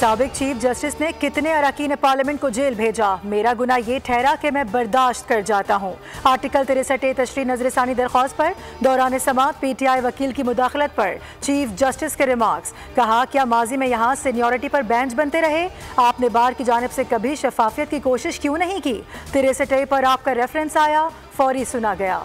साबिक chief justice ने कितने अरकान पार्लियामेंट को जेल भेजा, मेरा गुना ये ठहरा कि मैं बर्दाश्त कर जाता हूँ। आर्टिकल 63 तशरीह नजरसानी दरख्वास्त पर दौरान समाअत PTI वकील की मुदाखलत पर चीफ जस्टिस के रिमार्क्स। कहा, क्या माजी में यहाँ सीनियरिटी पर बेंच बनते रहे? आपने बार की जानिब से कभी शफाफियत की कोशिश क्यों नहीं की? 63 पर आपका रेफरेंस आया, फौरी सुना गया।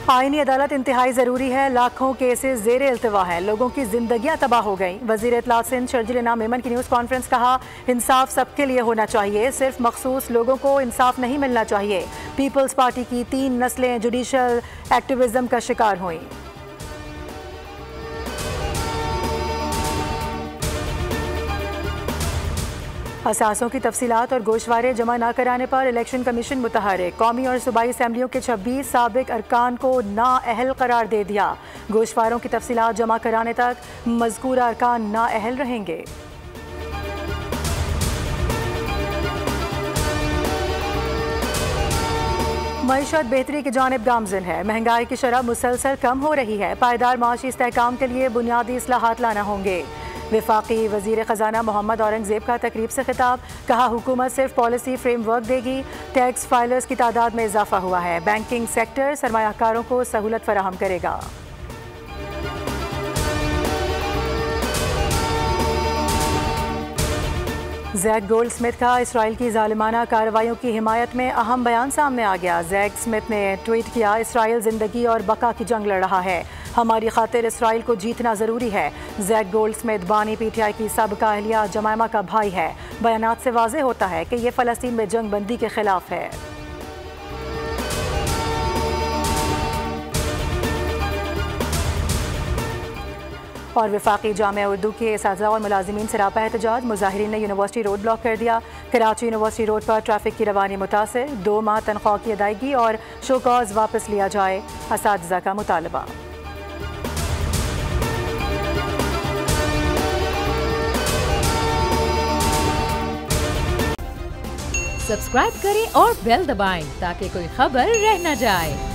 आईनी अदालत इंतहाई ज़रूरी है, लाखों केसेस ज़ेरे इल्तवा हैं, लोगों की जिंदगियां तबाह हो गई। वज़ीर इत्तलात सिंध शर्जील इनाम मेमन की न्यूज़ कॉन्फ्रेंस। कहा, इंसाफ सबके लिए होना चाहिए, सिर्फ मखसूस लोगों को इंसाफ नहीं मिलना चाहिए। पीपल्स पार्टी की 3 नस्लें जुडिशल एक्टिविज्म का शिकार हुई। असासों की तफसीलात और गोशवारे जमा न कराने पर इलेक्शन कमीशन मुतहर्रिक। कौमी और सूबाई असम्बलियों के 26 साबिक अरकान को नाअहल करार दे दिया। गोशवारों की तफसीलात जमा कराने तक मज़कूरा अरकान नाअहल रहेंगे। मईशत बेहतरी की जानिब गामज़न है, महंगाई की शरह मुसलसल कम हो रही है। पायदार माशी इस्तेहकाम के लिए बुनियादी इस्लाहात लाना होंगे। वफाकी वज़ीर ख़जाना मोहम्मद औरंगज़ेब का तकरीब से खिताब। कहा, हुकूमत सिर्फ पॉलिसी फ्रेमवर्क देगी, टैक्स फाइलर्स की तादाद में इजाफा हुआ है। बैंकिंग सेक्टर सरमायाकारों को सहूलत फराहम करेगा। जैक गोल्डस्मिथ का इसराइल की जालिमाना कार्रवाइयों की हिमायत में अहम बयान सामने आ गया। जैक स्मिथ ने ट्वीट किया, इसराइल जिंदगी और बका की जंग लड़ रहा है, हमारी खातिर इसराइल को जीतना ज़रूरी है। जैक गोल्डस्मिथ बानी PTI की सबका अहलिया जमायमा का भाई है। बयानात से वाज़ेह होता है कि ये फ़लस्तीन में जंग बंदी के खिलाफ है। और वफाकी जामिया उर्दू के असातिज़ा और मुलाजिमीन से रापा एहतजाज। मुजाहिरीन ने यूनिवर्सिटी रोड ब्लॉक कर दिया। कराची यूनिवर्सिटी रोड पर ट्रैफिक की रवानी मुतासिर। 2 माह तनख्वाह की अदायगी और शोकॉज वापस लिया जाए, असातिज़ा का मुतालबा। सब्सक्राइब करें और बेल दबाएं ताकि कोई खबर रह न जाए।